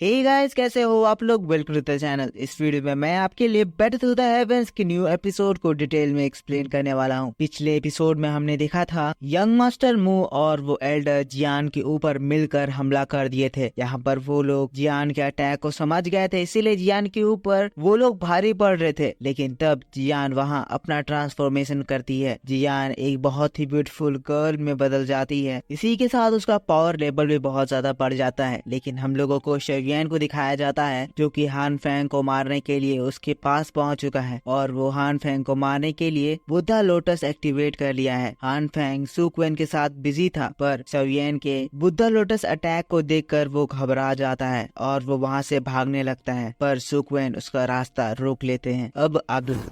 Hey guys, कैसे हो आप लोग। Welcome to the channel. इस वीडियो में मैं आपके लिए बैटल टू द हेवेंस के न्यू एपिसोड को डिटेल में एक्सप्लेन करने वाला हूँ। पिछले एपिसोड में हमने देखा था यंग मास्टर मू और वो एल्डर जियान के ऊपर मिलकर हमला कर दिए थे। यहाँ पर वो लोग जियान के अटैक को समझ गए थे, इसीलिए जियान के ऊपर वो लोग भारी पड़ रहे थे। लेकिन तब जियान वहाँ अपना ट्रांसफॉर्मेशन करती है। जियान एक बहुत ही ब्यूटीफुल गर्ल में बदल जाती है। इसी के साथ उसका पावर लेवल भी बहुत ज्यादा बढ़ जाता है। लेकिन हम लोगों को शेवियन को दिखाया जाता है जो कि हान फेंग को मारने के लिए उसके पास पहुंच चुका है और वो हान फेंग को मारने के लिए बुद्धा लोटस एक्टिवेट कर लिया है। हान फेंग सुक्वेन के साथ बिजी था, पर शेवियन के बुद्धा लोटस अटैक को देखकर वो घबरा जाता है और वो वहां से भागने लगता है, पर सुक्वेन उसका रास्ता रोक लेते हैं। अब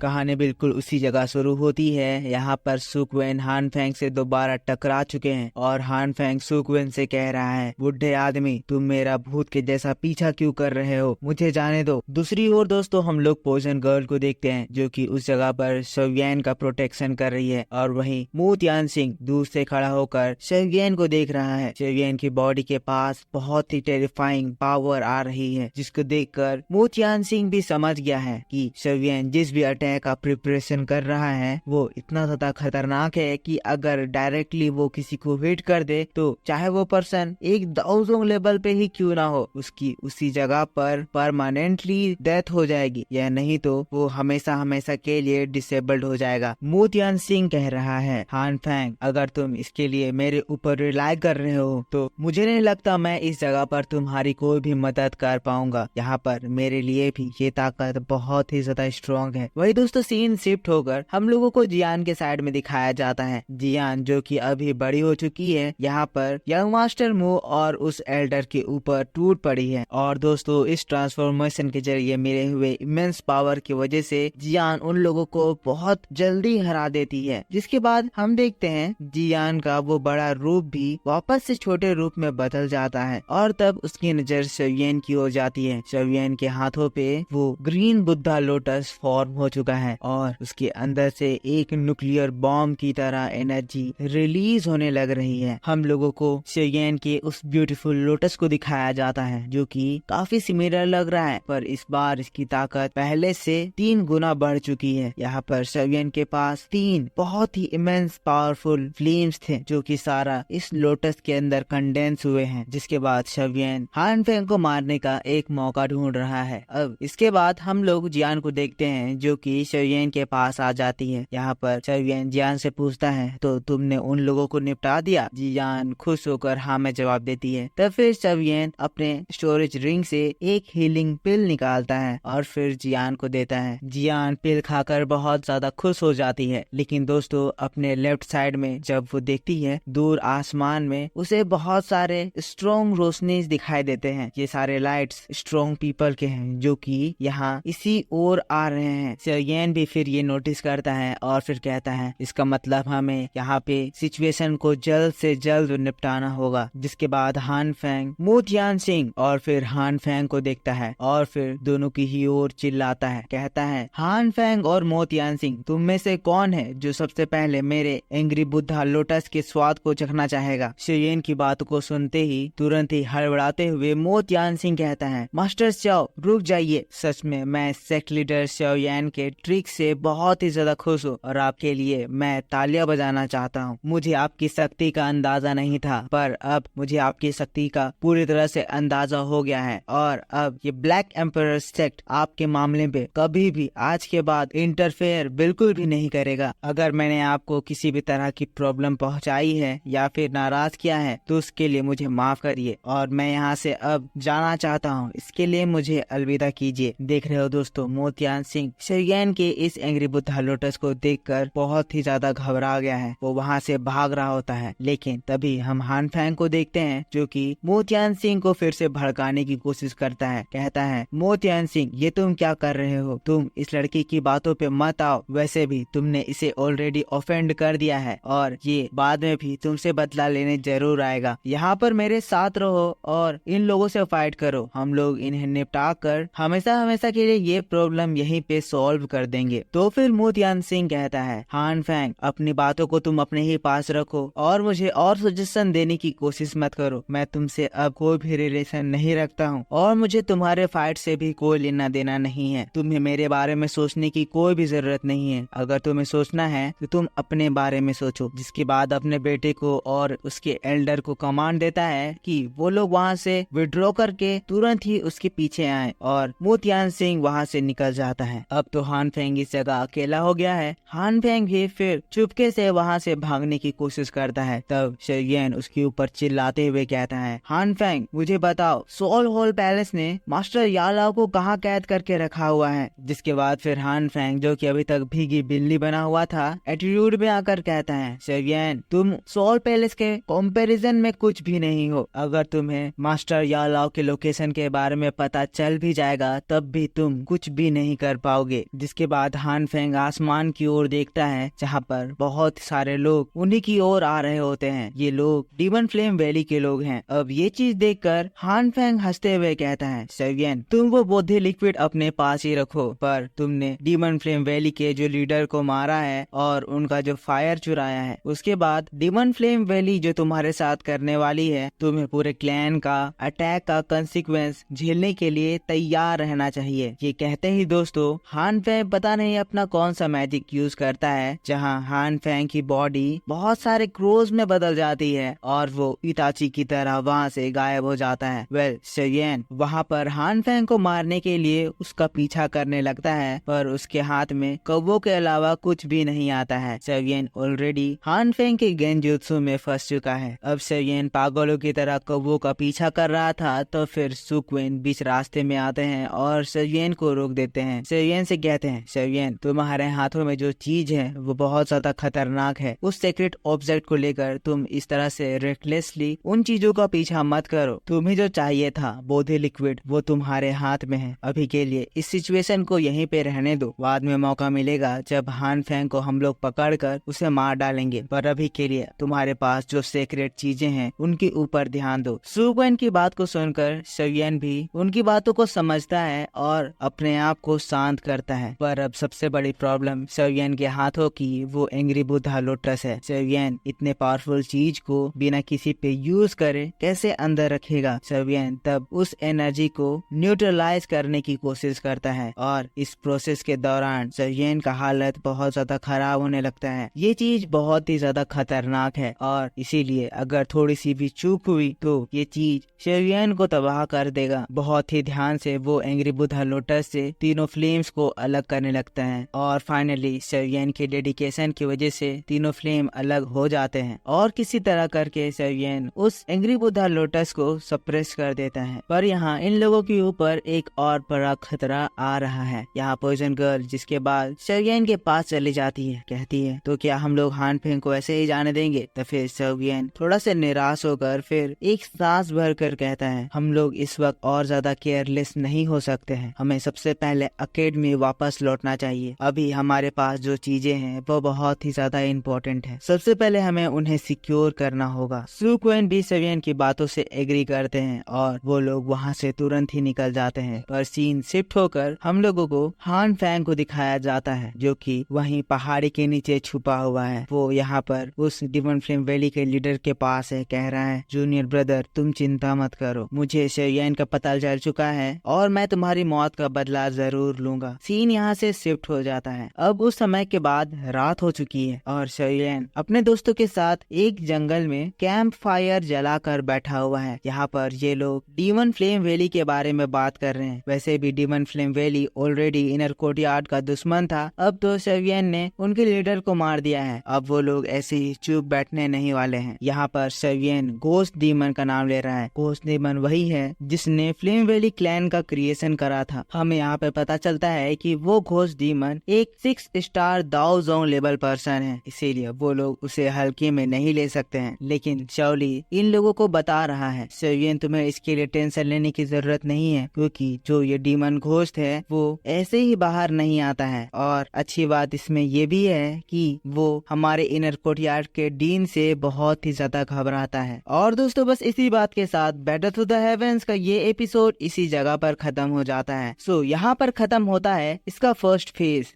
कहानी बिल्कुल उसी जगह शुरू होती है। यहाँ पर सुक्वेन हान फेंग से दोबारा टकरा चुके हैं और हान फेंग सुक्वेन से कह रहा है, बुढ़े आदमी तुम मेरा भूत के जैसा पीछा क्यों कर रहे हो, मुझे जाने दो। दूसरी ओर दोस्तों हम लोग पोजन गर्ल को देखते हैं जो कि उस जगह पर शेवियन का प्रोटेक्शन कर रही है और वहीं मू तियान सिंह दूर से खड़ा होकर शेवियन को देख रहा है। शेवियन की बॉडी के पास बहुत ही टेरिफाइंग पावर आ रही है, जिसको देखकर मू तियान सिंह भी समझ गया है कि शेवियन जिस भी अटैक का प्रिपरेशन कर रहा है वो इतना ज्यादा खतरनाक है कि अगर डायरेक्टली वो किसी को हिट कर दे तो चाहे वो पर्सन एक दाउजोंग लेवल पे ही क्यों ना हो, उसकी उसी जगह पर परमानेंटली डेथ हो जाएगी, या नहीं तो वो हमेशा हमेशा के लिए डिसेबल्ड हो जाएगा। मू तियान सिंह कह रहा है, हान फेंग अगर तुम इसके लिए मेरे ऊपर रिलाई कर रहे हो तो मुझे नहीं लगता मैं इस जगह पर तुम्हारी कोई भी मदद कर पाऊंगा। यहाँ पर मेरे लिए भी ये ताकत बहुत ही ज्यादा स्ट्रॉन्ग है। वही दोस्तों सीन शिफ्ट होकर हम लोगों को जियान के साइड में दिखाया जाता है। जियान जो कि अभी बड़ी हो चुकी है, यहाँ पर यंग मास्टर मू और उस एल्डर के ऊपर टूट पड़ी है। और दोस्तों इस ट्रांसफॉर्मेशन के जरिए मिले हुए इमेंस पावर की वजह से जियान उन लोगों को बहुत जल्दी हरा देती है। जिसके बाद हम देखते हैं जियान का वो बड़ा रूप भी वापस से छोटे रूप में बदल जाता है और तब उसकी नजर शेवियन की ओर जाती है। शेवियन के हाथों पे वो ग्रीन बुद्धा लोटस फॉर्म हो चुका है और उसके अंदर से एक न्यूक्लियर बॉम्ब की तरह एनर्जी रिलीज होने लग रही है। हम लोगों को शेवियन के उस ब्यूटीफुल लोटस को दिखाया जाता है जो कि काफी सिमिलर लग रहा है, पर इस बार इसकी ताकत पहले से 3 गुना बढ़ चुकी है। यहाँ पर शेवियन के पास 3 बहुत ही इमेंस पावरफुल फ्लेम्स थे जो कि सारा इस लोटस के अंदर कंडेंस हुए हैं। जिसके बाद शेवियन हान फेंग को मारने का एक मौका ढूंढ रहा है। अब इसके बाद हम लोग जियान को देखते हैं जो कि शेवियन के पास आ जाती है। यहाँ पर शेवियन जियान से पूछता है, तो तुमने उन लोगों को निपटा दिया? जियान खुश होकर हाँ में जवाब देती है। तब फिर शेवियन अपने स्टोरेज रिंग से एक हीलिंग पिल निकालता है और फिर जियान को देता है। जियान पिल खाकर बहुत ज्यादा खुश हो जाती है। लेकिन दोस्तों अपने लेफ्ट साइड में जब वो देखती है दूर आसमान में उसे बहुत सारे स्ट्रॉन्ग रोशनी दिखाई देते हैं। ये सारे लाइट्स स्ट्रॉन्ग पीपल के हैं जो कि यहाँ इसी ओर आ रहे हैं। शेवियन भी फिर ये नोटिस करता है और फिर कहता है, इसका मतलब हमें यहाँ पे सिचुएशन को जल्द से जल्द निपटाना होगा। जिसके बाद हान फेंग मू तियान सिंह और फिर हान फेंग को देखता है और फिर दोनों की ही ओर चिल्लाता है, कहता है, हान फेंग और मू तियान सिंह तुम में से कौन है जो सबसे पहले मेरे एंग्री बुद्धा लोटस के स्वाद को चखना चाहेगा? शेवियन की बात को सुनते ही तुरंत ही हड़बड़ाते हुए मू तियान सिंह कहता है, मास्टर चाओ रुक जाइए, सच में मैं सेक्ट लीडर शेवियन के ट्रिक से बहुत ही ज्यादा खुश हूँ और आपके लिए मैं तालियां बजाना चाहता हूँ। मुझे आपकी शक्ति का अंदाजा नहीं था, पर अब मुझे आपकी शक्ति का पूरी तरह से अंदाजा हो गया है और अब ये ब्लैक एम्परर सेक्ट आपके मामले पे कभी भी आज के बाद इंटरफेयर बिल्कुल भी नहीं करेगा। अगर मैंने आपको किसी भी तरह की प्रॉब्लम पहुंचाई है या फिर नाराज किया है तो उसके लिए मुझे माफ करिए और मैं यहाँ से अब जाना चाहता हूँ। इसके लिए मुझे अलविदा कीजिए। देख रहे हो दोस्तों मू तियान सिंह शेवियन के इस एंग्री बुद्धा लोटस को देखकर बहुत ही ज्यादा घबरा गया है। वो वहाँ से भाग रहा होता है। लेकिन तभी हम हान फेंग को देखते हैं जो कि मू तियान सिंह को फिर से भड़काने की कोशिश करता है। कहता है, मू तियान सिंह ये तुम क्या कर रहे हो? तुम इस लड़की की बातों पे मत आओ। वैसे भी तुमने इसे ऑलरेडी ऑफेंड कर दिया है और ये बाद में भी तुमसे बदला लेने जरूर आएगा। यहाँ पर मेरे साथ रहो और इन लोगों से फाइट करो। हम लोग इन्हें निपटा कर हमेशा हमेशा के लिए ये प्रॉब्लम यहीं पे सॉल्व कर देंगे। तो फिर मू तियान सिंह कहता है, हान फेंग अपनी बातों को तुम अपने ही पास रखो और मुझे और सजेशन देने की कोशिश मत करो। मैं तुमसे अब कोई भी रिलेशन नहीं रखता हूँ और मुझे तुम्हारे फाइट से भी कोई लेना देना नहीं है। तुम्हें मेरे बारे में सोचने की कोई भी जरूरत नहीं है। अगर तुम्हें सोचना है तो तुम अपने बारे में सोचो। जिसके बाद अपने बेटे को और उसके एल्डर को कमांड देता है कि वो लोग वहाँ से विड्रॉ करके तुरंत ही उसके पीछे आए और मू तियान सिंह वहाँ से निकल जाता है। अब तो हान फेंग इस जगह अकेला हो गया है। हान फेंग भी फिर चुपके से वहाँ से भागने की कोशिश करता है। तब शेरियन उसके ऊपर चिल्लाते हुए कहता है, हान फेंग मुझे बताओ सोल होल पैलेस ने मास्टर यालाओ को कहाँ कैद करके रखा हुआ है। जिसके बाद फिर हान फेंग जो कि अभी तक भीगी बिल्ली बना हुआ था एटीट्यूड में आकर कहता है, शेरियन तुम सोल पैलेस के कंपैरिजन में कुछ भी नहीं हो। अगर तुम्हें मास्टर यालाओ के लोकेशन के बारे में पता चल भी जाएगा तब भी तुम कुछ भी नहीं कर पाओगे। जिसके बाद हान फेंग आसमान की ओर देखता है जहाँ पर बहुत सारे लोग उन्हीं की ओर आ रहे होते हैं। ये लोग डीमन फ्लेम वैली के लोग हैं। अब ये चीज देखकर हान फेंग हंसते हुए कहता है, शेरियन तुम वो बोधि लिक्विड अपने पास ही रखो, पर तुमने डीमन फ्लेम वैली के जो लीडर को मारा है और उनका जो फायर चुराया है, उसके बाद डीमन फ्लेम वैली जो तुम्हारे साथ करने वाली है, तुम्हें पूरे क्लैन का अटैक का कंसिक्वेंस झेलने के लिए तैयार रहना चाहिए। ये कहते ही दोस्तों हान फेंग पता नहीं अपना कौन सा मैजिक यूज करता है जहाँ हान फेंग की बॉडी बहुत सारे क्रोज में बदल जाती है और वो इताची की तरह वहाँ से गायब हो जाता है। वेल शेरियन वहाँ पर हान फेंग को मारने के लिए उसका पीछा करने लगता है, पर उसके हाथ में कौवों के अलावा कुछ भी नहीं आता है। शेरियन ऑलरेडी हान फेंग के गेंजुत्सु में फंस चुका है। अब शेरियन पागलों की तरह कौवों का पीछा कर रहा था तो फिर सुक्वेन बीच रास्ते में आते हैं और शेरियन को रोक देते हैं। शेरियन से कहते हैं, शेरियन तुम्हारे हाथों में जो चीज है वो बहुत ज्यादा खतरनाक है। उस सीक्रेट ऑब्जेक्ट को लेकर तुम इस तरह से रेकलेसली उन चीजों का पीछा मत करो। तुम्हें जो चाहिए था बोधि लिक्विड वो तुम्हारे हाथ में है। अभी के लिए इस सिचुएशन को यहीं पे रहने दो, बाद में मौका मिलेगा जब हान फेंग को हम लोग पकड़ कर उसे मार डालेंगे, पर अभी के लिए तुम्हारे पास जो सीक्रेट चीजें हैं उनके ऊपर ध्यान दो। सुक्वेन की बात को सुनकर शेरियन भी उनकी बातों को समझता है और अपने आप को शांत करता है। पर अब सबसे बड़ी प्रॉब्लम शेरियन के हाथों की वो एंग्री बुद्धा लोटस है। शेरियन इतने पावरफुल चीज को बिना किसी पे यूज करे कैसे अंदर रखेगा। शेरियन तब उस एनर्जी को न्यूट्रलाइज करने की कोशिश करता है और इस प्रोसेस के दौरान शेरियन का हालत बहुत ज्यादा खराब होने लगता है। ये चीज बहुत ही ज्यादा खतरनाक है और इसीलिए अगर थोड़ी सी भी चूक हुई तो ये चीज शेरियन को तबाह कर देगा। बहुत ही ध्यान से वो एंग्री बुद्धा लोटस से तीनों फ्लेम्स को अलग करने लगता है और फाइनली शेरियन के डेडिकेशन की वजह से तीनों फ्लेम अलग हो जाते हैं और किसी तरह करके शेरियन उस एंग्री बुद्धा लोटस को सप्रेस कर देता है। पर यहाँ इन लोगों के ऊपर एक और बड़ा खतरा आ रहा है। यहाँ पॉइजन गर्ल जिसके बाद शेरियन के पास चली जाती है, कहती है तो क्या हम लोग हान फेंग को ऐसे ही जाने देंगे। तो फिर शेरियन थोड़ा से निराश होकर फिर एक सांस भर कर कहता है, हम लोग इस वक्त और ज्यादा केयरलेस नहीं हो सकते हैं। हमें सबसे पहले अकेडमी वापस लौटना चाहिए। अभी हमारे पास जो चीजें हैं वो बहुत ही ज्यादा इम्पोर्टेंट है। सबसे पहले हमें उन्हें सिक्योर करना होगा। सुक्वेन भी शेरियन की बातों से एग्री करते हैं और वो लोग वहाँ से तुरंत ही निकल जाते हैं। पर सीन शिफ्ट होकर हम लोगों को हान फेंग को दिखाया जाता है जो कि वहीं पहाड़ी के नीचे छुपा हुआ है। वो यहाँ पर उस डीमन फ्लेम वैली के लीडर के पास है, कह रहा है, जूनियर ब्रदर तुम चिंता मत करो, मुझे शेरियन का पता चल चुका है और मैं तुम्हारी मौत का बदला जरूर लूंगा। सीन यहाँ से शिफ्ट हो जाता है। अब उस समय के बाद रात हो चुकी है और शेरियन अपने दोस्तों के साथ एक जंगल में कैंप फायर जलाकर बैठा हुआ है। यहाँ पर ये लोग डीमन फ्लेम वैली के बारे में बात कर रहे हैं। वैसे भी demon flame valley already inner courtyard का दुश्मन था। अब तो शेरियन ने उनके लीडर को मार दिया है। अब वो लोग ऐसे ही चुप बैठने नहीं वाले हैं। यहाँ पर शेरियन घोस्ट डीमन का नाम ले रहा है। घोस्ट डीमन वही है जिसने फ्लेम वैली क्लैन का क्रिएशन करा था। हमें यहाँ पे पता चलता है कि वो घोस्ट डीमन एक 6 स्टार दाओ जोंग लेवल पर्सन है, इसीलिए वो लोग उसे हल्के में नहीं ले सकते हैं। लेकिन शाओली इन लोगों को बता रहा है, शेरियन तुम्हें इसके लिए टेंशन लेने की जरूरत नहीं है क्योंकि जो ये डीमन घोस्ट है वो ऐसे ही बाहर नहीं आता है। और अच्छी बात इसमें ये भी है कि वो हमारे इनर कोर्टयार्ड के डीन से बहुत ही ज्यादा घबराता है। और दोस्तों बस इसी बात के साथ बैटल थ्रू द हेवेंस का ये एपिसोड इसी जगह पर खत्म हो जाता है। सो यहाँ पर खत्म होता है इसका फर्स्ट फेज।